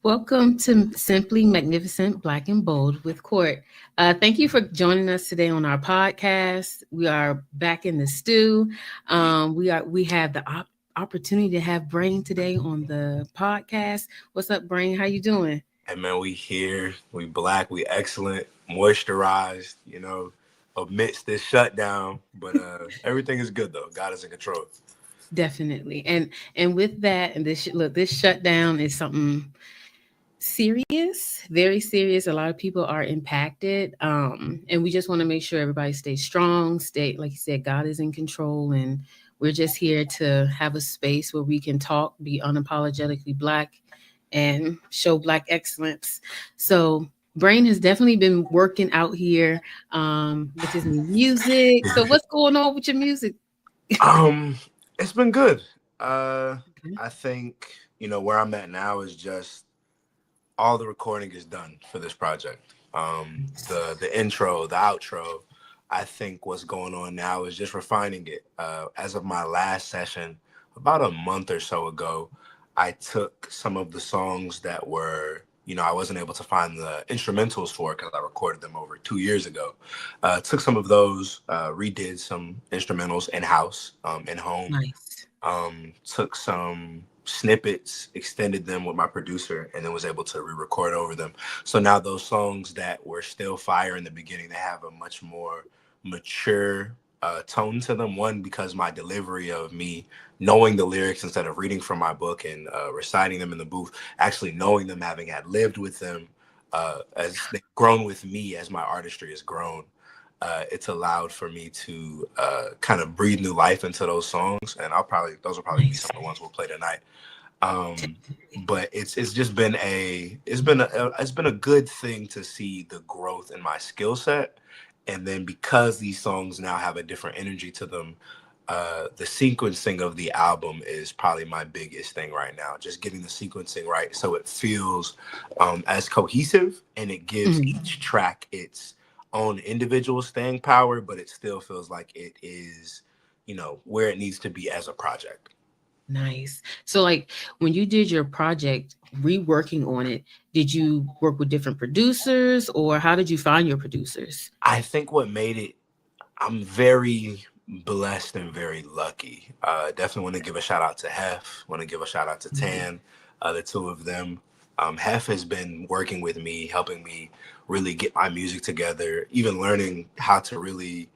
Welcome to Simply Magnificent Black and Bold with Court. Thank you for joining us today on our podcast. We are back in the stew. We have the opportunity to have Brain today on the podcast. What's up, Brain? How you doing? Hey man, we here, we black, we excellent, moisturized, amidst this shutdown. But everything is good though. God is in control. Definitely. And with that, and this shutdown is something serious, very serious. A lot of people are impacted. And we just want to make sure everybody stays strong, stay, like you said, God is in control. And we're just here to have a space where we can talk, be unapologetically Black, and show Black excellence. So, Brain has definitely been working out here with his new music. So, what's going on with your music? um, it's been good. I think where I'm at now is just all the recording is done for this project. The intro, the outro. I think what's going on now is just refining it. As of my last session, about a month or so ago, I took some of the songs that were, I wasn't able to find the instrumentals for because I recorded them over 2 years ago. Took some of those, redid some instrumentals in house, in home. Nice. Took some snippets, extended them with my producer, and then was able to re-record over them. So now those songs that were still fire in the beginning, they have a much more mature tone to them. One, because my delivery of me knowing the lyrics instead of reading from my book and reciting them in the booth, actually knowing them, having had lived with them, as they've grown with me as my artistry has grown. It's allowed for me to kind of breathe new life into those songs, and those will probably be some of the ones we'll play tonight. Um, but it's just been it's been a good thing to see the growth in my skill set, and then because these songs now have a different energy to them, the sequencing of the album is probably my biggest thing right now. Just getting the sequencing right so it feels as cohesive, and it gives each track its own individual staying power, but it still feels like it is, where it needs to be as a project. Nice. So, like, when you did your project, reworking on it, did you work with different producers, or how did you find your producers? I think what made it, I'm very blessed and very lucky. Definitely want to give a shout out to Hef, want to give a shout out to Mhm. Tan, the two of them. Hef has been working with me, helping me really get my music together, even learning how to really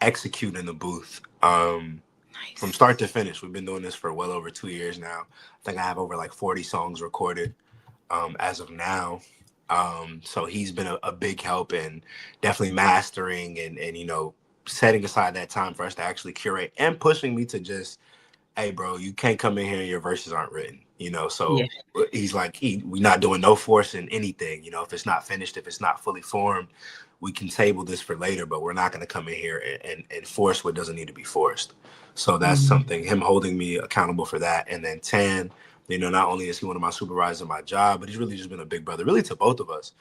execute in the booth. From Nice. start to finish. We've been doing this for well over 2 years now. I think I have over like 40 songs recorded as of now. So he's been a big help in definitely mastering and setting aside that time for us to actually curate and pushing me to just, hey bro, you can't come in here and your verses aren't written. Yeah. So he's like, we're not doing no forcing anything. If it's not finished, if it's not fully formed, we can table this for later, but we're not going to come in here and force what doesn't need to be forced. So that's Mhm. something, him holding me accountable for that. And then Tan, not only is he one of my supervisors in my job, but he's really just been a big brother, really to both of us,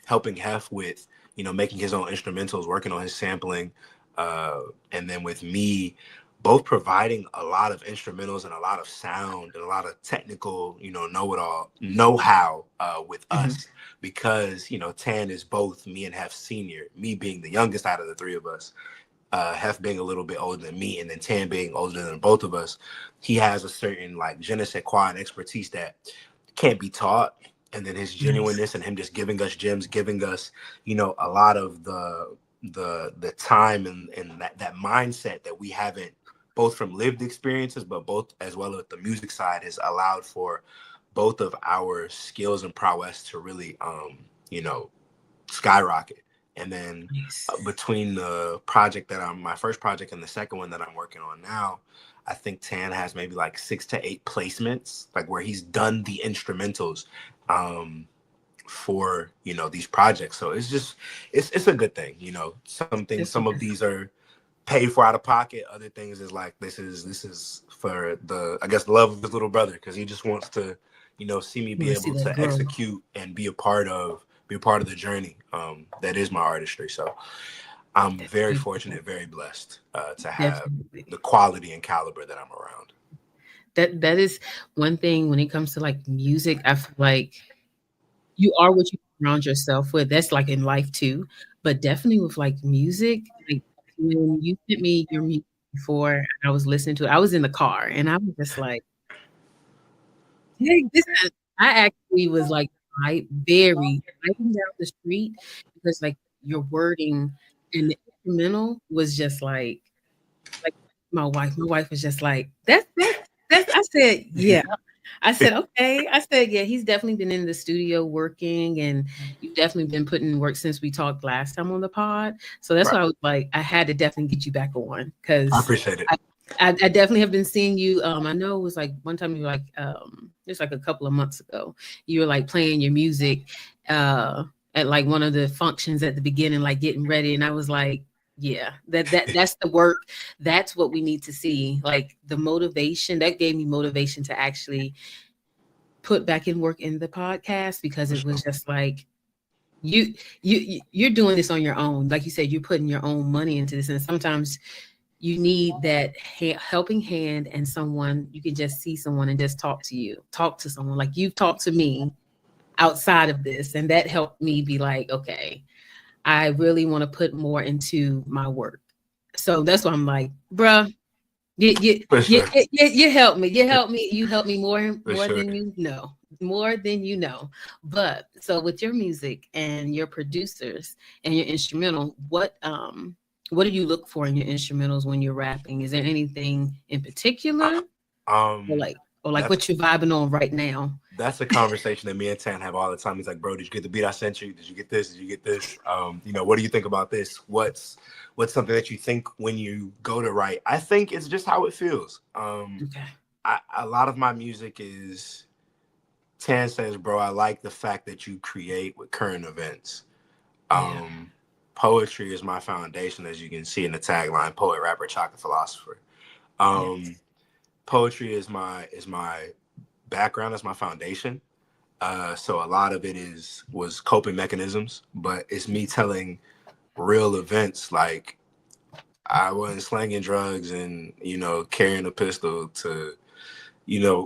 helping Hef with, making his own instrumentals, working on his sampling. And then with me, both providing a lot of instrumentals and a lot of sound and a lot of technical, know-how with Mhm. us, because Tan is both me and Hef senior, me being the youngest out of the three of us, Hef being a little bit older than me, and then Tan being older than both of us. He has a certain like je ne sais quoi and expertise that can't be taught. And then his Nice. genuineness and him just giving us gems, giving us, a lot of the time and that mindset that we haven't, both from lived experiences, but both as well as the music side, has allowed for both of our skills and prowess to really you know skyrocket. And then Nice. between the project that my first project and the second one that I'm working on now, I think Tan has maybe like 6 to 8 placements, like where he's done the instrumentals for these projects. So it's just it's a good thing. That's Some of these are paid for out of pocket. Other things is like this is for the, I guess, the love of his little brother, because he just wants to see me you be want to see able that to growth. execute and be a part of the journey that is my artistry. So I'm That's very beautiful. fortunate, very blessed to have Definitely. the quality and caliber that I'm around. That is one thing when it comes to like music. I feel like you are what you surround yourself with. That's like in life too, but definitely with like music. Like when you sent me your music before, and I was listening to it. I was in the car, and I was just like, "Hey, this." I actually was like, very driving down the street because like your wording and the instrumental was just like my wife was just like, that's." I said, "Yeah." I said, "Okay." I said, "Yeah, he's definitely been in the studio working, and you've definitely been putting in work since we talked last time on the pod." So that's Right. why I was like, I had to definitely get you back on I because appreciate it. I definitely have been seeing you. I know it was like one time you were like, just like a couple of months ago, you were like playing your music uh, at like one of the functions at the beginning, like getting ready, and I was like, yeah, that's the work. That's what we need to see. Like the motivation that gave me motivation to actually put back in work in the podcast because For it was sure. just like you're doing this on your own. Like you said, you're putting your own money into this, and sometimes you need that helping hand and someone you can just see someone and just talk to someone like you've talked to me outside of this, and that helped me be like, okay, I really want to put more into my work. So that's why I'm like, bruh, For sure. you help me. You help me For more sure. than you know. More than you know. But so with your music and your producers and your instrumental, what do you look for in your instrumentals when you're rapping? Is there anything in Uh, particular? Or Um, like that's what you're vibing on right now? that's a conversation that me and Tan have all the time. He's like, "Bro, did you get the beat I sent you? Did you get this? Did you get this? What do you think about this? What's something that you think when you go to write?" I think it's just how it feels. Okay. A lot of my music is Tan says, "Bro, I like the fact that you create with current events." Yeah. Poetry is my foundation, as you can see in the tagline: poet, rapper, chocolate philosopher. Yes. Um, Poetry is my background, is my foundation. So a lot of it was coping mechanisms, but it's me telling real events. Like I wasn't slanging drugs and carrying a pistol to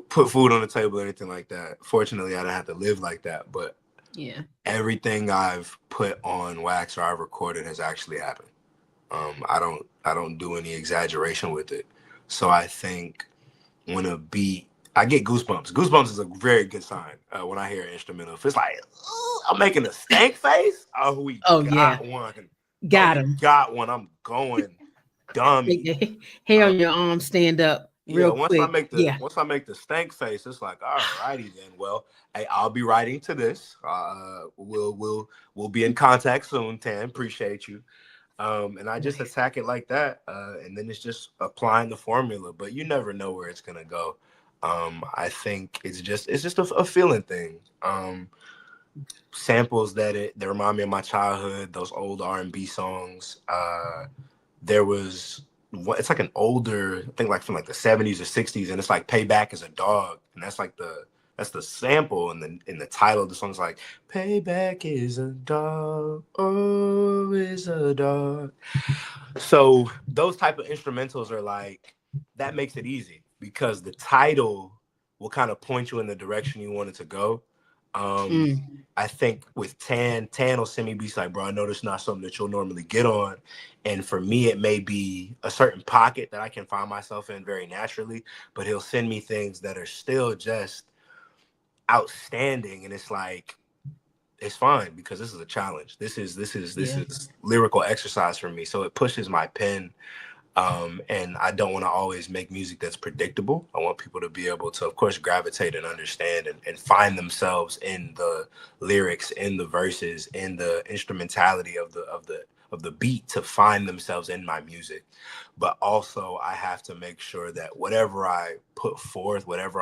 put food on the table or anything like that. Fortunately, I didn't have to live like that, but Yeah. everything I've put on wax or I've recorded has actually happened. I don't do any exaggeration with it. So I think when a beat, I get goosebumps. Goosebumps is a very good sign when I hear an instrumental. If it's like, "Ooh," I'm making a stank face. Oh, we Oh yeah. got one. Oh, Got we him. got one. I'm going Make dummy. the hair Uh, on your arm stand up yeah, real quick. Yeah. once I make the stank face, it's like, all righty then. Well, hey, I'll be writing to this. We'll be in contact soon, Tan. Appreciate you. And I just Nice. attack it like that, and then it's just applying the formula. But you never know where it's gonna go. I think it's just a feeling thing. Samples that remind me of my childhood, those old R&B songs. There was it's like an older, I think like from like the 70s or 60s, and it's like "Payback is a Dog," and that's the sample, and the title of the song is like "Payback is a dog, oh, is a dog." So those type of instrumentals are like, that makes it easy because the title will kind of point you in the direction you want it to go. Um, Mm. I think with Tan will send me beats like, "Bro, I know this is not something that you'll normally get on." And for me, it may be a certain pocket that I can find myself in very naturally, but he'll send me things that are still just outstanding. And it's like, it's fine because this is a challenge. This Yeah. is lyrical exercise for me. So it pushes my pen. And I don't want to always make music that's predictable. I want people to be able to, of course, gravitate and understand and find themselves in the lyrics, in the verses, in the instrumentality of the beat, to find themselves in my music. But also, I have to make sure that whatever I put forth, whatever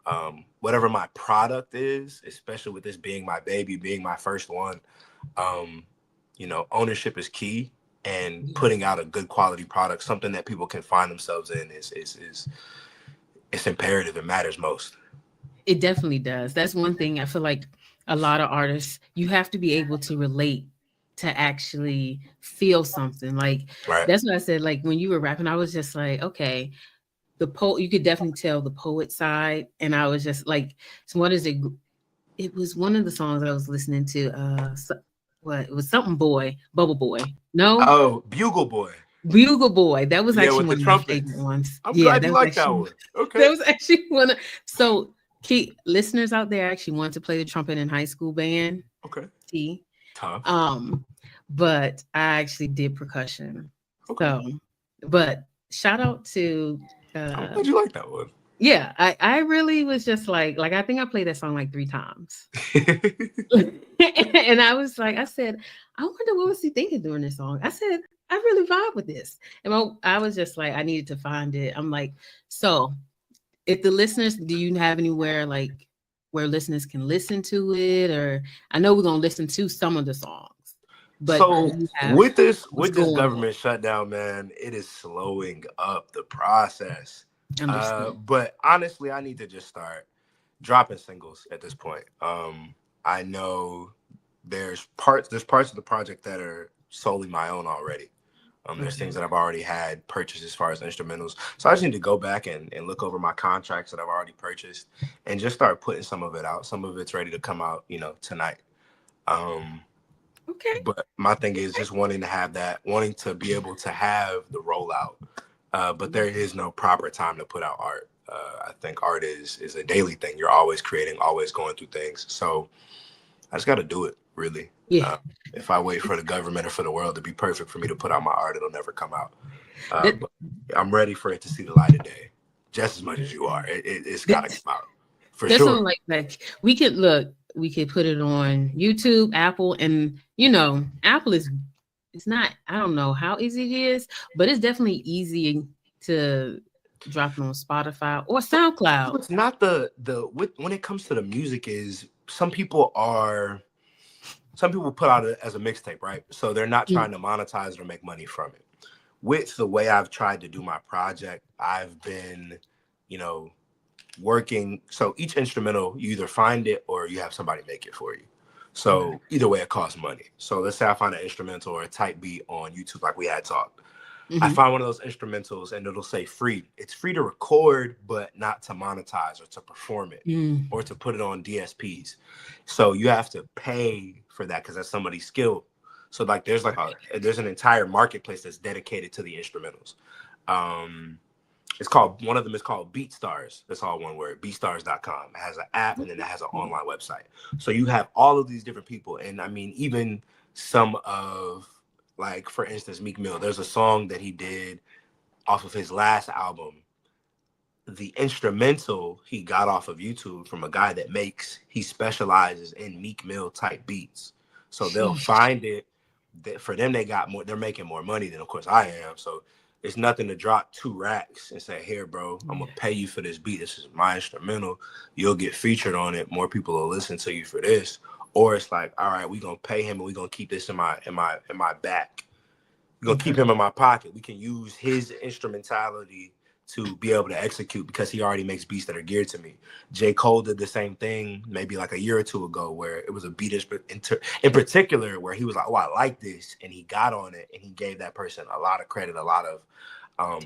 my product is, especially with this being my baby, being my first one, um, ownership is key, and Yeah. putting out a good quality product, something that people can find themselves in, is it's imperative. It matters most. It definitely does. That's one thing I feel like a lot of artists, you have to be able to relate to actually feel something. Like Right. that's what I said. Like when you were rapping, I was just like, okay, the poet, you could definitely tell the poet side. And I was just like, so what is it? It was one of the songs I was listening to. What it was something boy, Bubble Boy. No, Oh, Bugle Boy. Bugle Boy. That was Yeah, actually with the one of my favorite trumpets. ones. I'm Yeah, glad that you was like that actually one. Okay. that was actually one of so key listeners out there actually wanted to play the trumpet in high school band. Okay. T. Tough. Um, but I actually did percussion. Okay. So, but shout out to I'm uh glad you like that one. yeah, I really was just like I think I played that song like 3 times. And I was like, I said, I wonder what was he thinking during this song. I said, I really vibe with this. And I was just like, I needed to find it. I'm like, so if the listeners, do you have anywhere like where listeners can listen to it? Or I know we're gonna listen to some of the songs, but So do you have with this what's with this going on? government shutdown, man, it is slowing up the process. Understood. But honestly, I need to just start dropping singles at this point. I know there's parts of the project that are solely my own already. There's Okay. things that I've already had purchased as far as instrumentals. So I just need to go back and look over my contracts that I've already purchased and just start putting some of it out. Some of it's ready to come out, tonight. Um, Okay. but my thing is just wanting to be able to have the rollout. But there is no proper time to put out art. I think art is a daily thing. You're always creating, always going through things. So I just got to do it, really. Yeah. Uh, if I wait for the government or for the world to be perfect for me to put out my art, it'll never come out. That, But I'm ready for it to see the light of day, just as much as you are. It's got to that come out for That's sure. something like we could look, we could put it on YouTube, Apple, and Apple is it's not, I don't know how easy it is, but it's definitely easy to drop it on Spotify or So SoundCloud. it's not when it comes to the music is some people put out it as a mixtape, right? So they're not Mm, trying to monetize it or make money from it. With the way I've tried to do my project, I've been, you know, working. So each instrumental, you either find it or you have somebody make it for you. okay. So either way, it costs money. So let's say I find an instrumental or a type beat on YouTube, like we had talked. I Hmm. find one of those instrumentals and it'll say free. It's free to record, but not to monetize or to perform it Mm, or to put it on DSPs. So you have to pay for that because that's somebody's skill. So like there's an entire marketplace that's dedicated to the instrumentals. Um, one of them is called BeatStars. That's all one word, beatstars.com. It has an app and then it has an online website. So you have all of these different people. And I mean, even some of, like, for instance, Meek Mill, there's a song that he did off of his last album. The instrumental he got off of YouTube from a guy he specializes in Meek Mill type beats. So they'll sheesh. find it. That for them, they're making more money than of course I am. So it's nothing to drop 2 racks and say, here, bro, I'm gonna pay you for this beat. This is my instrumental. You'll get featured on it. More people will listen to you for this. Or it's like, all right, we're gonna pay him and we're gonna keep this in my back. We're gonna keep Okay. him in my pocket. We can use his instrumentality to be able to execute because he already makes beats that are geared to me. J. Cole did the same thing maybe like a year or two ago where it was a beat in particular where he was like, oh, I like this. And he got on it and he gave that person a lot of credit, a lot of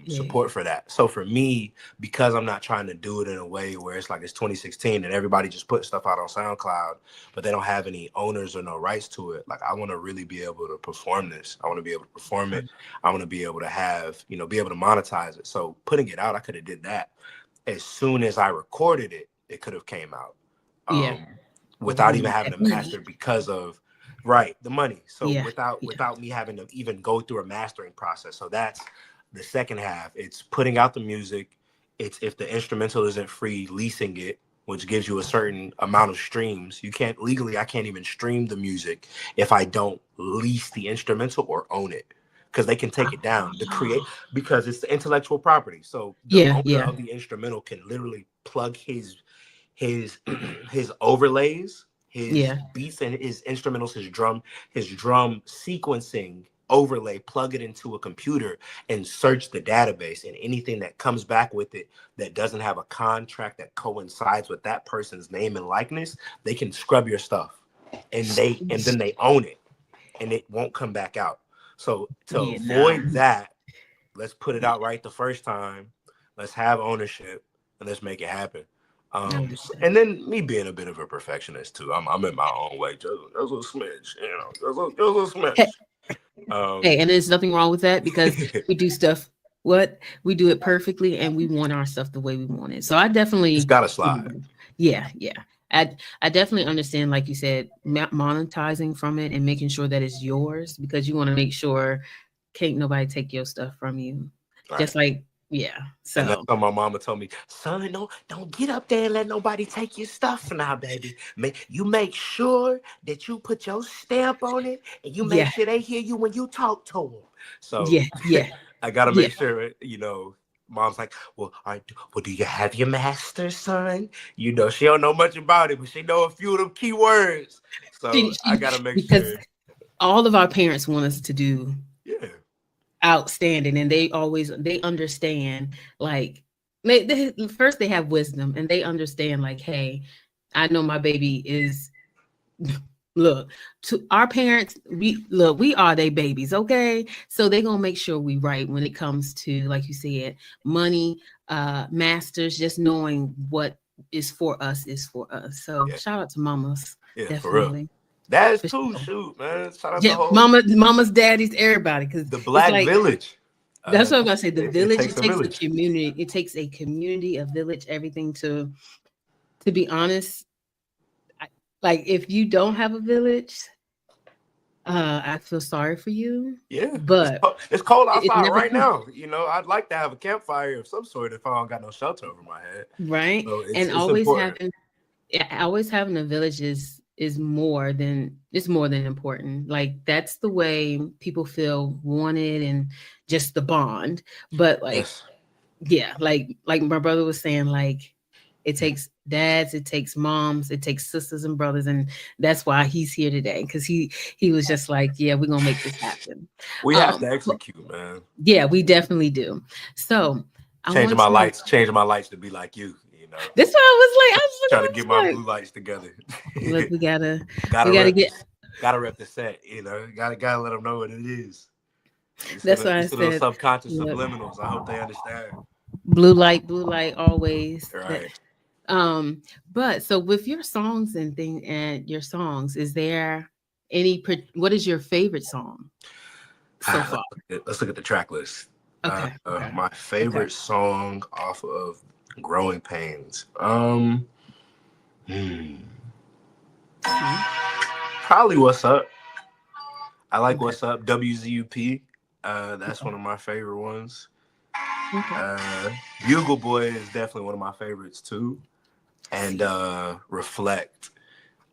Yeah. support for that. So for me, because I'm not trying to do it in a way where it's like it's 2016 and everybody just put stuff out on SoundCloud, but they don't have any owners or no rights to it. Like I want to really be able to perform this. I want to be able to perform it. I want to be able to have, be able to monetize it. So putting it out, I could have did that. As soon as I recorded it, it could have came out Yeah. But we without want even to having get to that money. master because of right the money. So Yeah. without Yeah. without me having to even go through a mastering process. So that's the second half. It's putting out the music. It's if the instrumental isn't free, leasing it, which gives you a certain amount of streams. I can't even stream the music if I don't lease the instrumental or own it. Because they can take it down. Because it's the intellectual property. So the Yeah. owner Yeah. of the instrumental can literally plug his his overlays, his Yeah. beats and his instrumentals, his drum sequencing overlay, plug it into a computer and search the database, and anything that comes back with it that doesn't have a contract that coincides with that person's name and likeness, they can scrub your stuff and then they own it and it won't come back out. So to Yeah. Nah. avoid that, let's put it out right the first time. Let's have ownership and let's make it happen. I understand. And then me being a bit of a perfectionist too. I'm in my own way. Just a smidge, you know, just a Hey, smidge. hey, and there's nothing wrong with that because we do stuff. What we do it perfectly, and we want our stuff the way we want it. So I It's definitely, gotta slide. yeah, yeah. I definitely understand, like you said, monetizing from it and making sure that it's yours because you want to make sure can't nobody take your stuff from you. Right. Just like, yeah. And that's So what my mama told me, son, don't get up there and let nobody take your stuff now, baby. You make sure that you put your stamp on it and you make yeah, sure they hear you when you talk to them. So yeah, yeah, I got to yeah. make sure, you know, mom's like, well, all right, well, do you have your master's, son? You know, she don't know much about it, but she know a few of them key words. So I got to make Because sure. all of our parents want us to do Yeah. outstanding, and they understand, like first they have wisdom and they understand, like, hey, I know my baby is look, to our parents, we are their babies, okay? So they're gonna make sure we right when it comes to, like you said, money, masters, just knowing what is for us is for us. So Yeah. shout out to mamas, Yeah, for real. definitely. That is For too, sure. shoot, man. Shout out to Yeah, whole mamas, daddies, everybody, because the it's Black like Village. that's what I'm gonna say. The It village, takes it a takes a village. community, it takes a community, a village, everything to be honest. Like if you don't have a village, I feel sorry for you, Yeah, but it's cold it's outside never right too now. You know, I'd like to have a campfire of some sort if I don't got no shelter over my head. right. So And it's important. always having a village is more than important. Like that's the way people feel wanted and just the bond. But like Yes. yeah, like my brother was saying, like it takes dads, it takes moms, it takes sisters and brothers, and that's why he's here today because he was just like, yeah, we're gonna make this happen. We have to But execute, man. yeah, we definitely do. So I want to. Changing my lights to be like you. You know, This one I was like, I was trying looking to at get this my like, blue lights together. look, we gotta gotta rep get. this. Gotta rep the set. You know, gotta let them know what it is. That's why You I see those said, subconscious look, subliminals. I hope they understand. blue light, always. That Right. um. But so with your songs and thing and your songs, is there what is your favorite song so far? Let's look at the track list. Okay, okay, My okay. favorite song off of Growing Pains. Hmm, Mhm. Probably What's Up. I like Okay, What's Up. WZUP. That's okay, one of my favorite ones. okay. Uh, Bugle Boy is definitely one of my favorites too. And See, Reflect.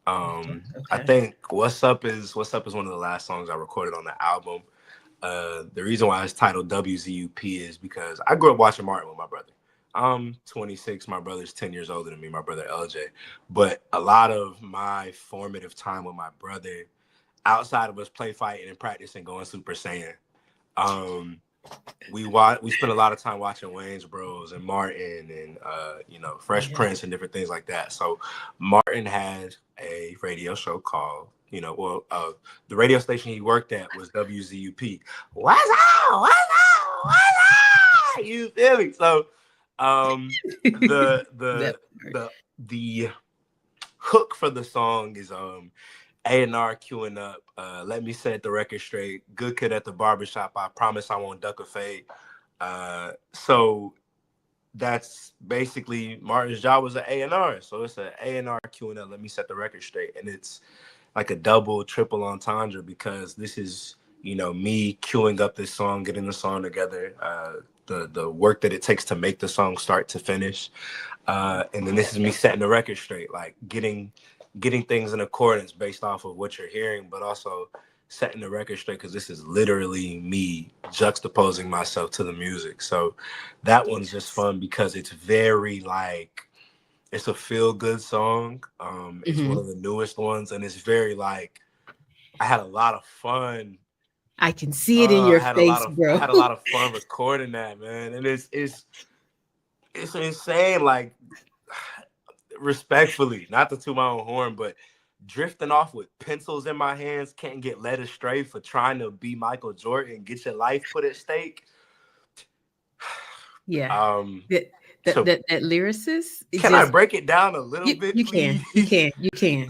I okay, think What's Up is one of the last songs I recorded on the album. The reason why it's titled WZUP is because I grew up watching Martin with my brother. I'm 26. My brother's 10 years older than me, my brother LJ. But a lot of my formative time with my brother, outside of us play fighting and practicing going Super Saiyan, um, we spent a lot of time watching Wayne's Bros and Martin and Fresh yeah, Prince and different things like that. So Martin had a radio show called the radio station he worked at was WZUP. What's up? What's up? What's up? You feel me? So the that the part. the hook for the song is A&R queuing up. Let me set the record straight. Good kid at the barbershop. I promise I won't duck a fade. So that's basically Martin's job was an A&R. So it's an A&R queuing up. Let me set the record straight. And it's like a double, triple entendre because this is, me queuing up this song, getting the song together, the work that it takes to make the song start to finish. And then this is me setting the record straight, like getting things in accordance based off of what you're hearing, but also setting the record straight because this is literally me juxtaposing myself to the music. So that one's just Yes. fun because it's very like it's a feel good song. It's one Hmm. of the newest ones, and it's very like I had a lot of fun. I can see it in your face, I bro. had a lot of fun recording that, man, and it's insane. Like respectfully, not to toot my own horn, but drifting off with pencils in my hands, can't get led astray for trying to be Michael Jordan, get your life put at stake. Yeah. Um, That so that lyricist, it can I just break it down a little you bit, you can. please?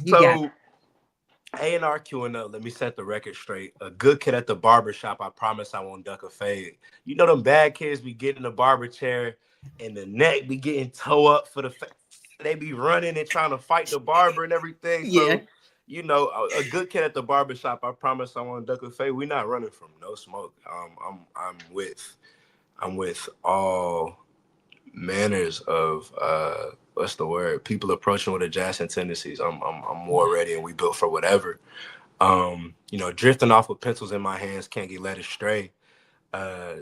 You got it. So A&R queuing up. Let me set the record straight. A good kid at the barber shop. I promise I won't duck a fade. You know them bad kids be getting in the barber chair and the neck be getting toe up for the they be running and trying to fight the barber and everything. Yeah. So, you know, a good kid at the barber shop. I promise I won't duck a fade. We not running from no smoke. I'm with all manners of what's the word? People approaching with adjacent tendencies. I'm more ready, and we built for whatever. You know, drifting off with pencils in my hands, can't get led astray. Uh,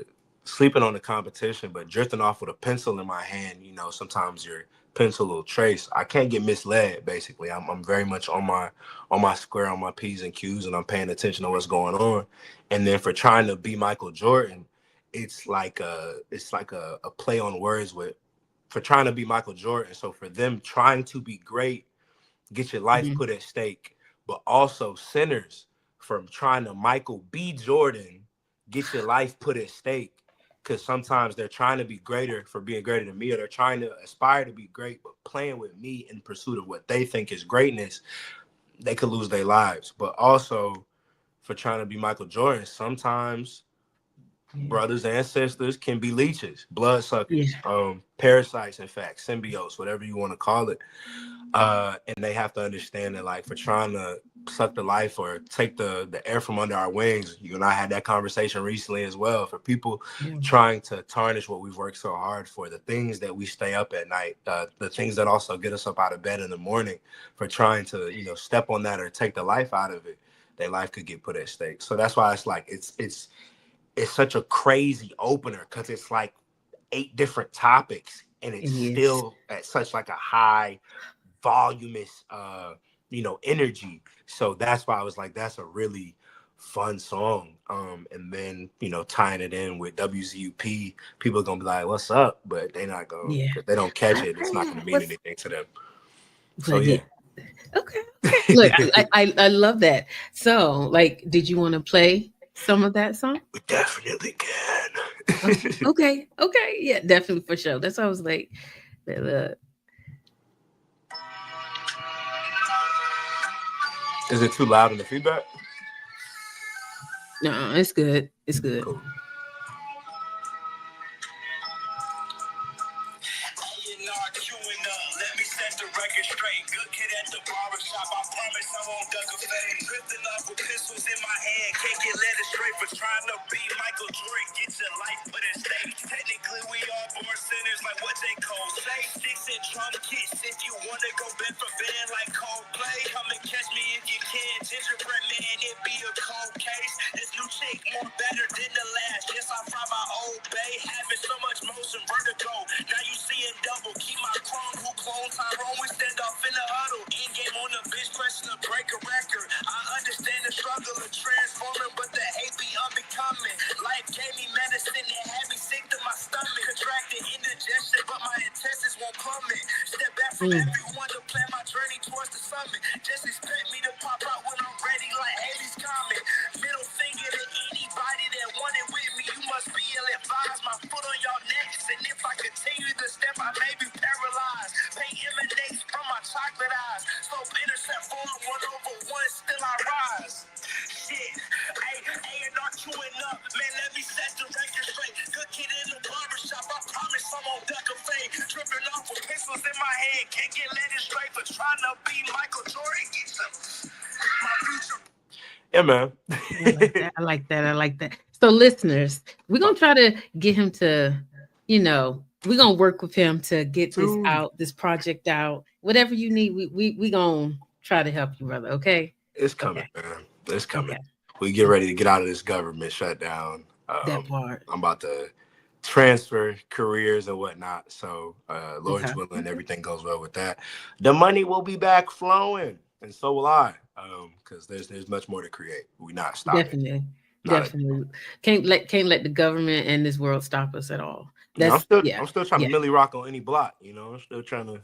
Sleeping on the competition, but drifting off with a pencil in my hand, you know, sometimes your pencil will trace. I can't get misled. Basically, I'm very much on my square, on my P's and Q's, and I'm paying attention to what's going on. And then for trying to be Michael Jordan, it's like a play on words with for trying to be Michael Jordan. So for them trying to be great, get your life Mhm. put at stake, but also sinners from trying to Michael B. Jordan, get your life put at stake. Because sometimes they're trying to be greater for being greater than me, or they're trying to aspire to be great, but playing with me in pursuit of what they think is greatness, they could lose their lives. But also for trying to be Michael Jordan, sometimes Yeah. brothers and sisters can be leeches, bloodsuckers, Yeah. parasites, in fact, symbiotes, whatever you want to call it. And they have to understand that, like, for trying to suck the life or take the air from under our wings, you and I had that conversation recently as well. For people Yeah. trying to tarnish what we've worked so hard for, the things that we stay up at night, the things that also get us up out of bed in the morning, for trying to, you know, step on that or take the life out of it, their life could get put at stake. So that's why it's like it's such a crazy opener, because it's like 8 different topics, and it's Yes. still at such like a high voluminous you know, energy. So that's why I was like, that's a really fun song. And then, you know, tying it in with WZUP, people are gonna be like, what's up? But they're not gonna, Yeah. if they don't catch it, it's not gonna mean What's anything to them. So but yeah. yeah. Okay. Okay. Look, I love that. So, like, did you want to play some of that song? We definitely Okay. can. Okay. Okay. Yeah, definitely for sure. That's why I was like, look. Is it too loud in the feedback? No, it's good. It's good. Cool. Let me set the record straight. Good kid at the barber shop. I promise I won't duck a fade. Drifting off with pistols in my hand. Can't get led astray for trying to be Michael Jordan. Get your life put at stake. Technically, we all born sinners, like what J. Cole say. Sticks and drum kits. If you want to go bend for bend like Coldplay, come and catch me if you can. Gingerbread man, it be a cold case. This new chick more better than the last. Yes, I find my old bay. Having so much motion, vertigo. Now you seeing double. Keep my chrome, who clone Tyrone. We stand off in the huddle. In game on the bitch, pressing to break a record. I understand the struggle of transforming, but the hate be unbecoming. Life gave me medicine and had me sick to my stomach. Contracted indigestion, but my intestines won't plummet. Step back from everyone to plan my journey towards the summit. Just expect me to pop out when I'm ready, like Haley's Comet. Middle finger to anybody that wanted with me. You must be ill-advised. My foot on y'all necks, and if I continue to step, I may be paralyzed. Pain emanates from my chocolate eyes. So intercept forward 1/1, still I rise. Shit, A&R queuing up, man, let me set the record straight. Good kid in the barbershop, I promise I won't duck a fade. Tripping off with pistols in my hand, can't get led straight for trying to be Michael Jordan. Get some my future. Yeah, man. I like that. I like that. I like that. So, listeners, we're gonna try to get him to, we're gonna work with him to get this Dude, out, this project out. Whatever you need, we gonna try to help you, brother. Okay. it's coming, Okay. man. It's coming. Okay. We get ready to get out of this government shutdown. That part. I'm about to transfer careers and whatnot. So, Okay. Lord's willing, everything goes well with that. The money will be back flowing, and so will I. Because there's much more to create. We're not stopping. Definitely. Not a, Definitely. Can't let the government and this world stop us at all. you know, That's yeah. I'm still trying to Millie Rock on any block. You know, I'm still trying to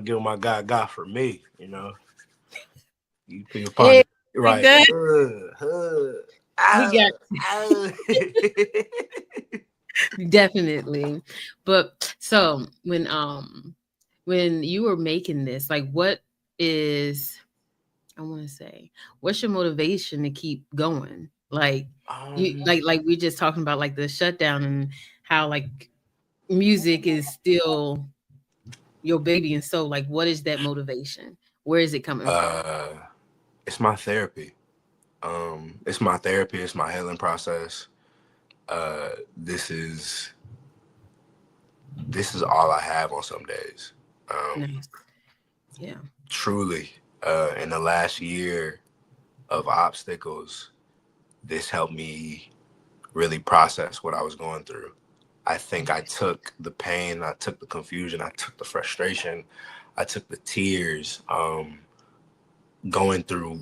give my guy got for me. You know, you put your partner Hey, right. good. Uh, We got uh. Definitely. But so when you were making this, like what is I want to say, what's your motivation to keep going? Like you Um, like we're just talking about like the shutdown and how like music is still your baby and so like what is that motivation? Where is it coming from? uh, it's my therapy. It's my therapy. It's my healing process. Uh, this is this is all I have on some days. Um, Nice. Yeah. truly, in the last year of obstacles, this helped me really process what I was going through. I think I took the pain, I took the confusion, I took the frustration, I took the tears, going through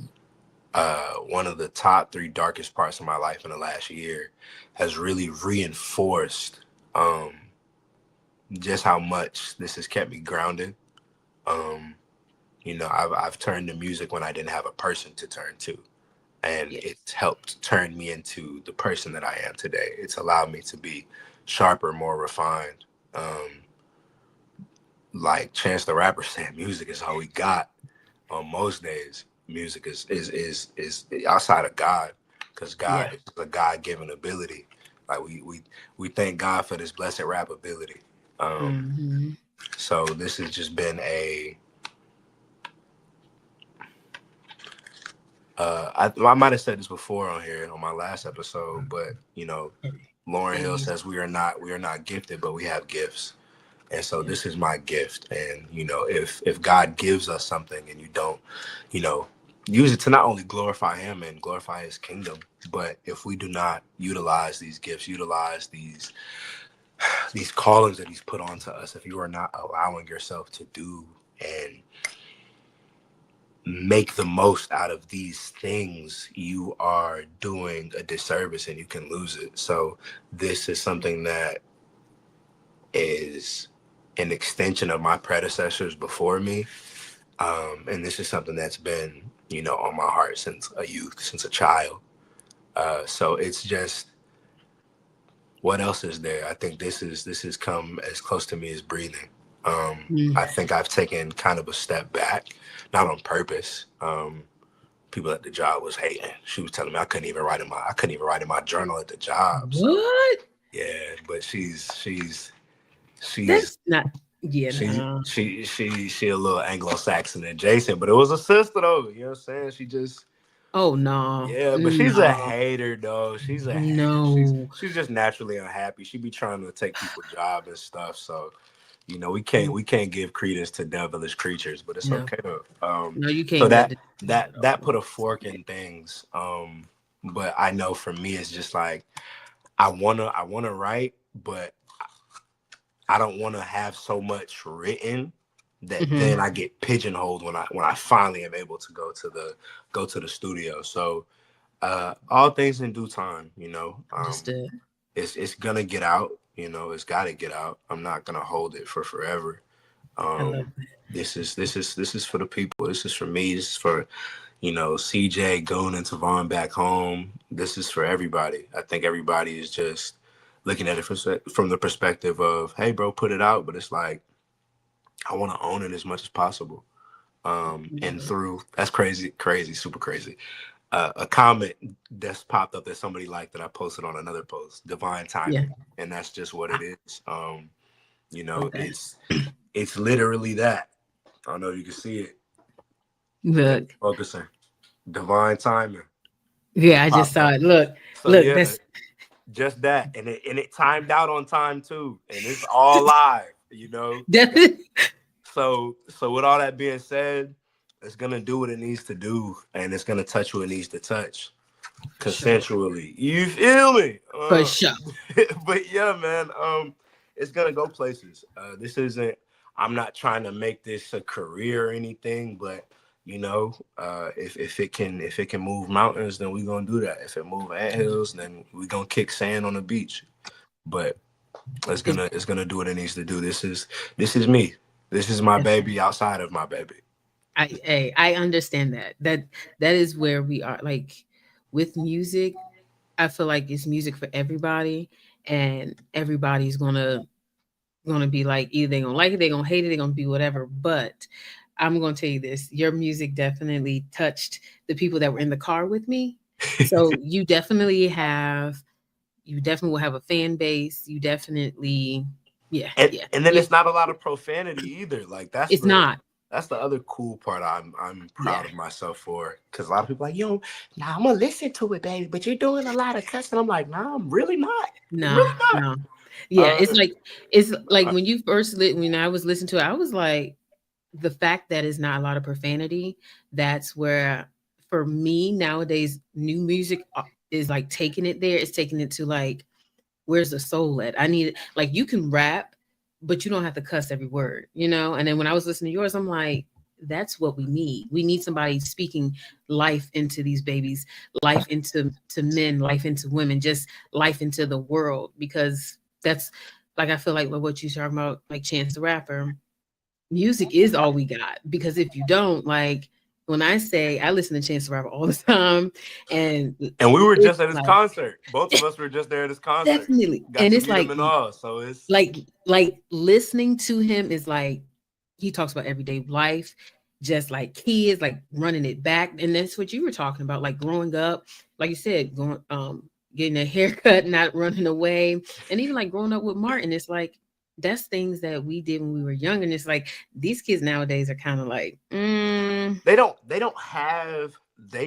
one of the top three darkest parts of my life in the last year has really reinforced um, just how much this has kept me grounded. Um, I've turned to music when I didn't have a person to turn to, and Yeah. it's helped turn me into the person that I am today. It's allowed me to be sharper, more refined. Like Chance the Rapper said, music is all we got. On most days, music is outside of God, because God Yeah. is a God given ability. Like we thank God for this blessed rap ability. Um, Hmm. so this has just been a I might have said this before on here on my last episode, but Lauren Hill Hey. says we are not gifted, but we have gifts. And so Yeah. this is my gift. And if God gives us something and you don't, you know, use it to not only glorify him and glorify his kingdom, but if we do not utilize these gifts, utilize these callings that he's put onto us, if you are not allowing yourself to do and make the most out of these things, you are doing a disservice and you can lose it. So this is something that is an extension of my predecessors before me. And this is something that's been, on my heart since a youth, since a child. So it's just, what else is there? I think this has come as close to me as breathing. Mm. I think I've taken kind of a step back, not on purpose. People at the job was hating. She was telling me I couldn't even write in my journal at the job. So What? yeah, but she's That's not. Yeah. She No. she she she a little Anglo-Saxon adjacent, but it was a sister though. You know what I'm saying? She just Oh no. yeah, but she's a No. hater though. She's a hater. She's No. she's just naturally unhappy. She be trying to take people's job and stuff. So we can't give credence to devilish creatures, but it's No. okay though. No, you So can't let that the that that put a fork in things. But I know for me it's just like I wanna write, but I don't want to have so much written that Mhm. then I get pigeonholed when I finally am able to go to the studio. So all things in due time, Understood. it's gonna get out. It's got to get out. I'm not gonna hold it for forever. I love Um, that. this is for the people. This is for me. This is for CJ, Goon, and Tavon back home. This is for everybody. I think everybody is just looking at it from the perspective of, hey, bro, put it out. But it's like, I want to own it as much as possible. And Love it. through, that's crazy, crazy, super crazy. A comment that's popped up that somebody liked that I posted on another post, divine Yeah. timing. And that's just what it Ah, is. okay. It's literally that. I don't know if you can see it. Yeah, Look. focusing. Divine timing. Yeah, It I just popped saw up. it. Look. So Look. yeah, That's just that, and it timed out on time too, and it's all live. that. So with all that being said, it's gonna do what it needs to do, and it's gonna touch what it needs to touch For sure. consensually. You feel me? For sure. But yeah, man, it's gonna go places. This isn't. I'm not trying to make this a career or anything, but if it can move mountains, then we're gonna do that. If it move anthills, then we're gonna kick sand on the beach. But it's It's gonna it's gonna do what it needs to do. This is me. This is my baby outside of my baby. I understand that. That is where we are. Like with music, I feel like it's music for everybody. and everybody's gonna be like, either they're gonna like it, they're gonna hate it, they're gonna be whatever. But I'm gonna tell you this: your music definitely touched the people that were in the car with me. So you definitely will have a fan base. You definitely, yeah, and yeah, and then yeah. it's not a lot of profanity either. Like It's not, that's the other cool part I'm yeah, proud of myself for, because a lot of people are like, yo, nah, I'm gonna listen to it, baby, but you're doing a lot of cussing. I'm like, nah, I'm really not. I'm no, really not. no, yeah. It's like Uh, when when I was listening to it, I was like, the fact that it's not a lot of profanity. That's where, for me nowadays, new music is like taking it there. It's taking it to like, where's the soul at? I need, like, you can rap, but you don't have to cuss every word, you know? And then when I was listening to yours, I'm like, that's what we need. We need somebody speaking life into these babies, life into men, life into women, just life into the world. Because that's, like, I feel like what you talking about, like Chance the Rapper, music is all we got. Because if you don't, like, when I say I listen to Chance the Rapper all the time, and and we were it's just at his like, concert. Both of us were just there at his concert. definitely. Got And to it's meet him like, and all. So it's like listening to him is like, he talks about everyday life, just like kids, like running it back. And that's what you were talking about, like growing up, like you said, going getting a haircut, not running away. And even like growing up with Martin, it's like, that's things that we did when we were young. And it's like, these kids nowadays are kind of like, they they don't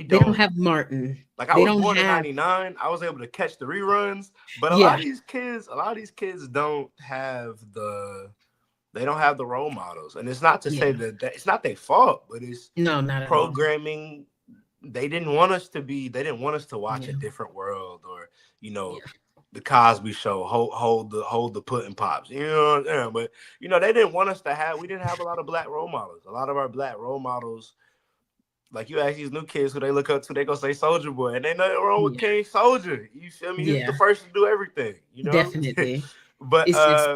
don't have Martin. like, I They was don't born in have, '99. I was able to catch the reruns, but yeah, a lot of these kids don't have the role models. And it's not to say yeah. that it's not their fault, but it's No, not at all. programming. They didn't want us to watch a Yeah, different world, or, yeah, the Cosby Show, hold the pudding pops. You know what I'm saying? But, they didn't want us to have. We didn't have a lot of black role models. A lot of our black role models, like, you ask these new kids who they look up to, they gonna say Soldier Boy, and they nothing wrong with yeah, King Soldier. You feel me? He was the yeah, first to do everything. definitely. But It's just,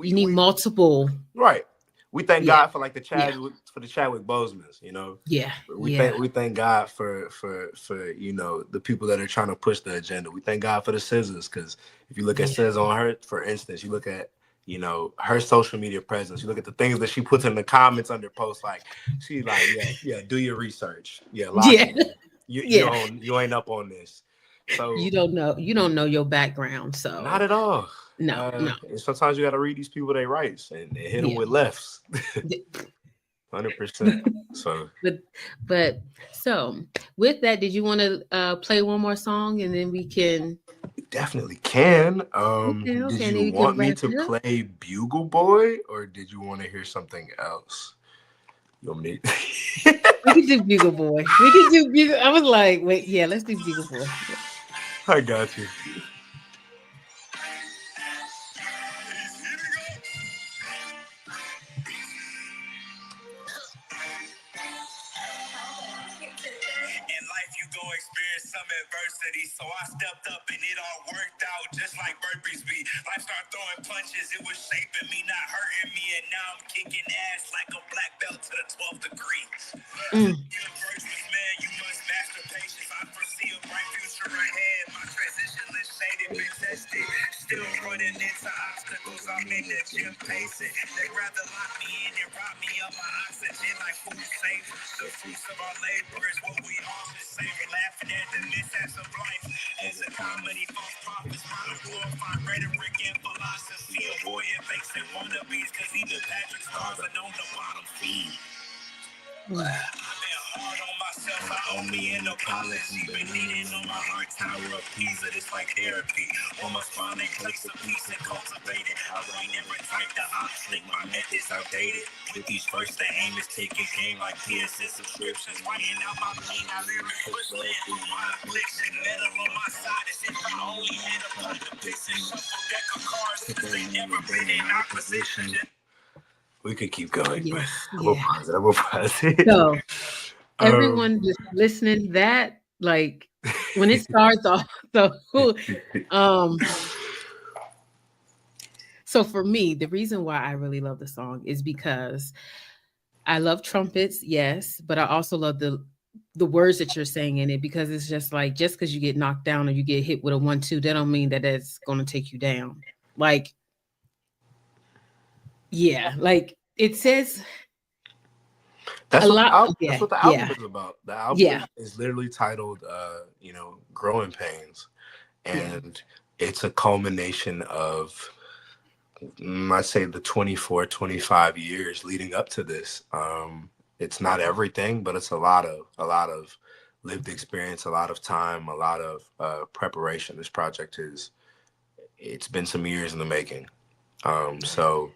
you need we multiple. right. We thank Yeah, God for, like, yeah, the Chadwick Bosemans. yeah, We yeah, thank God for the people that are trying to push the agenda. We thank God for the scissors, because if you look at yeah, scissors on her, for instance, you look at her social media presence. You look at the things that she puts in the comments under posts. Like, she like, yeah, do your research. Yeah, lock yeah, in. yeah. You ain't up on this. So You don't know your background, not so at all. no, no, And sometimes you got to read these people their rights and hit them yeah. with lefts. 100%. So but but so with that, did you want to play one more song and then we can? we definitely can. Okay, Did okay, and you then we can want me wrap to it up. play Bugle Boy, or did you want to hear something else? You want me? We can do Bugle Boy. We can do Bugle. I was like, wait, yeah, let's do Bugle Boy. I got you. In life, you go experience some adversity. So I stepped up and it all worked out just like burpees be. Life started throwing punches, it was shaping me, not hurting me. And now I'm kicking ass like a black belt to the 12th degree. Mm, Universe, man, you must master patience. I foresee a bright future ahead. My transition list shaded, been tested. Still running into obstacles, I'm in the gym pacing. They rather lock me in and rob me of my oxygen like food safe. The fruits of our labor is what we all should savor. Laughing at the mishaps of life. It's a comedy, false prophets, modern glorified rhetoric and philosophy. Avoiding fakes and wannabes, cause even Patrick Stars are known to bottom feed. mm. I've been hard on myself, I owe me an apology. Been leaning on my heart tower of Pisa, it's like therapy. On my spine, they place a piece and cultivate it. I ain't never typed the option, my methods outdated. With these first, the aim is taking game like PSN subscriptions. Running out my lane, I literally push love through my affliction. Metal on my side, as if I only had a point of pissing. Shuffle deck of cards, cause they never been in our position. We could keep going, but Yes, I'm gonna yeah. pause it. I'm gonna pause it. So Um, everyone just listening, that like when it starts off, so um so for me, the reason why I really love the song is because I love trumpets, yes, but I also love the words that you're saying in it, because it's just like, just because you get knocked down or you get hit with a 1-2, that don't mean that that's going to take you down. Like, yeah, like it says a That's what the lot. album. That's Yeah, what the album yeah, is about. The album yeah, is literally titled, "Growing Pains," yeah. and it's a culmination of, I'd say, the 24, 25 years leading up to this. It's not everything, but it's a lot of lived experience, a lot of time, a lot of preparation. This project it's been some years in the making. So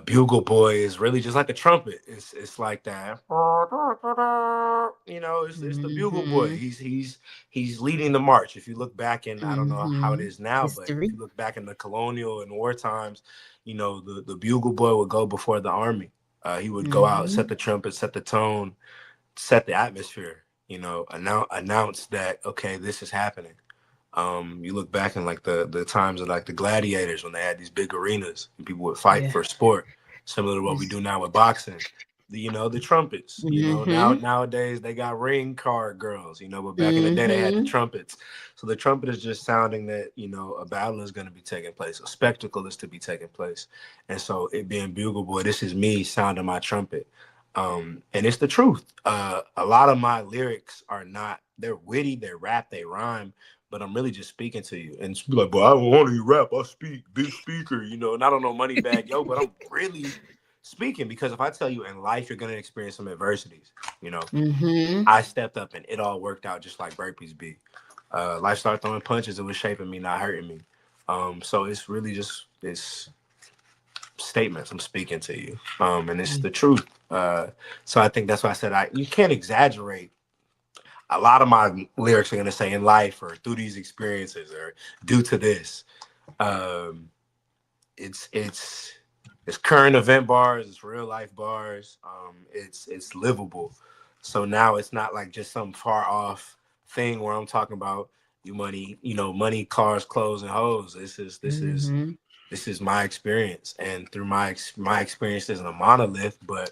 Bugle Boy is really just like a trumpet. It's like that. It's the Bugle Boy. Mm-hmm. He's leading the march. If you look back, and I don't know how it Mm-hmm. is now, but if History. you look back in the colonial and war times, the Bugle Boy would go before the army. He would go out, Mm-hmm. set the trumpet, set the tone, set the atmosphere. Announce that, okay, this is happening. You look back in like the times of like the gladiators, when they had these big arenas and people would fight Yeah. for sport, similar to what we do now with boxing. The trumpets. Mm-hmm. Nowadays they got ring card girls. But back in the day they had the Mm-hmm. trumpets. So the trumpet is just sounding that a battle is going to be taking place, a spectacle is to be taking place, and so it being Bugle Boy, this is me sounding my trumpet. And it's the truth. A lot of my lyrics they're witty, they're rap, they rhyme, but I'm really just speaking to you. And be like, but I don't want to rap. I speak, big speaker, and I don't know money bag, yo, but I'm really speaking, because if I tell you in life you're going to experience some adversities, Mm-hmm. I stepped up and it all worked out just like burpees be. Life started throwing punches. It was shaping me, not hurting me. So it's really just this statements I'm speaking to you. And it's the truth. So I think that's why I said you can't exaggerate. A lot of my lyrics are going to say in life or through these experiences or due to this. Um, it's current event bars, it's real life bars. It's livable. So now it's not like just some far off thing where I'm talking about money, cars, clothes, and hoes. Mm-hmm. This is my experience, and through my experience isn't a monolith, but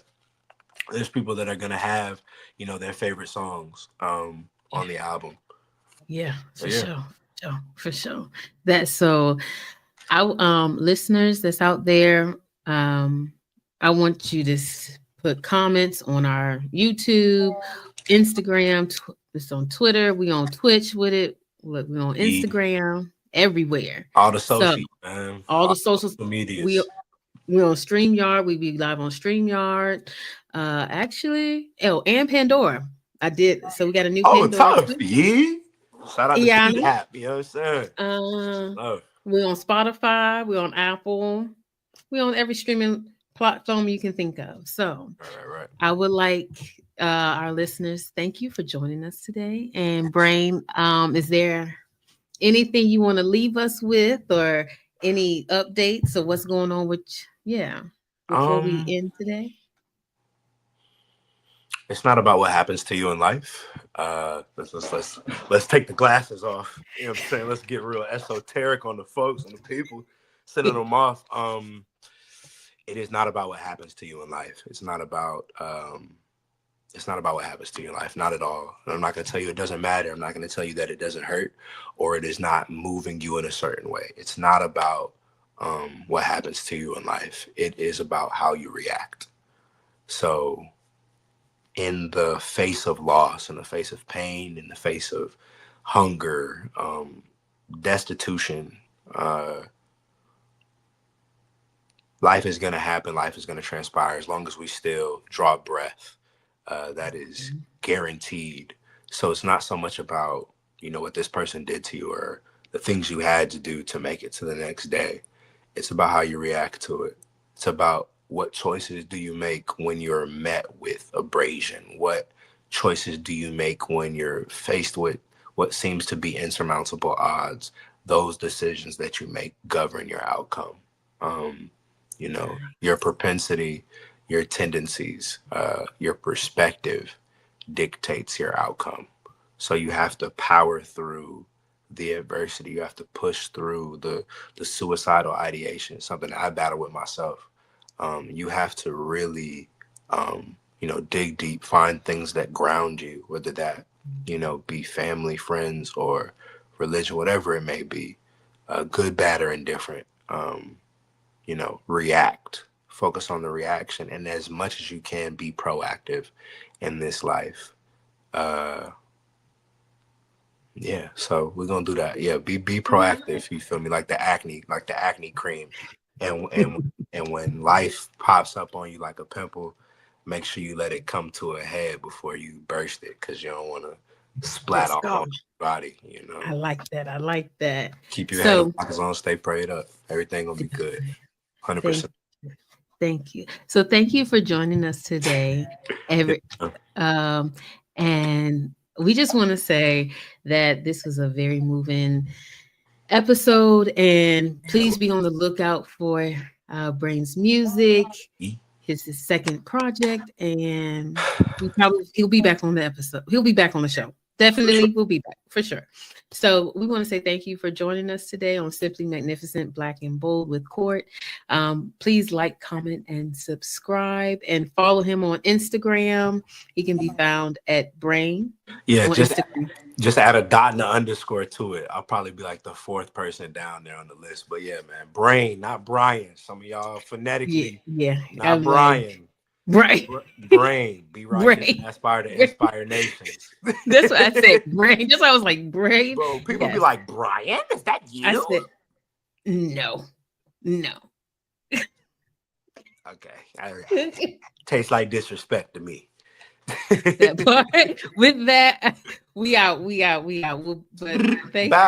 there's people that are gonna have their favorite songs Yeah. on the album. Yeah, So for yeah. sure. For sure. That's so I listeners that's out there, um, I want you to put comments on our YouTube, Instagram, it's on Twitter, we on Twitch with it, look, we on Instagram, everywhere. All the So socials, man. all All the the socials, social we medias. we on StreamYard, we be live on StreamYard. Actually, and Pandora. I did so we got a new Oh, Pandora tough, too. yeah. Shout out to Yeah, T App, you know what I'm saying? uh, Love. we're on Spotify, we're on Apple, we're on every streaming platform you can think of. So Right. I would like our listeners, thank you for joining us today. And Brain, is there anything you want to leave us with, or any updates or what's going on with before we Um, end today? it's not about what happens to you in life. Let's take the glasses off. You know what I'm saying? Let's get real esoteric on the folks, on the people, sending them off. It is not about what happens to you in life. It's not about what happens to your life, not at all. And I'm not going to tell you it doesn't matter. I'm not going to tell you that it doesn't hurt or it is not moving you in a certain way. It's not about what happens to you in life. It is about how you react. So in the face of loss, in the face of pain, in the face of hunger, destitution, uh, life is going to happen. Life is going to transpire as long as we still draw breath. That is guaranteed. So it's not so much about, what this person did to you or the things you had to do to make it to the next day. It's about how you react to it. It's about what choices do you make when you're met with abrasion? What choices do you make when you're faced with what seems to be insurmountable odds? Those decisions that you make govern your outcome. Um, your propensity, your tendencies, your perspective dictates your outcome. So you have to power through the adversity. You have to push through the suicidal ideation, something that I battle with myself. You have to really dig deep, find things that ground you, whether that, be family, friends, or religion, whatever it may be, good, bad, or indifferent. React, focus on the reaction, and as much as you can, be proactive in this life. Yeah, so we're gonna do that. Yeah, be proactive. You feel me? Like the acne cream, and when life pops up on you like a pimple, make sure you let it come to a head before you burst it, because you don't want to splat all on your body. I like that. I like that. Keep your head on, stay prayed up. Everything gonna be good. 100%. Thank you. So thank you for joining us today. And we just want to say that this was a very moving episode, and please be on the lookout for Brain's music, his second project, and he'll be back on the episode. He'll be back on the show. Definitely, we'll be back for sure. So we want to say thank you for joining us today on Simply Magnificent Black and Bold with Court. Please like, comment, and subscribe, and follow him on Instagram. He can be found at Brain. Yeah, just add a dot and an underscore to it. I'll probably be like the fourth person down there on the list. But yeah, man, Brain, not Brian. Some of y'all phonetically, not Brian. Right. Brain. Be righteous and aspire to inspire nations. That's what I said. Brain. That's why I was like, Brain. Bro, people be like, Brian, is that you? I said, no. Okay. Tastes like disrespect to me. With that, we out. But thank you.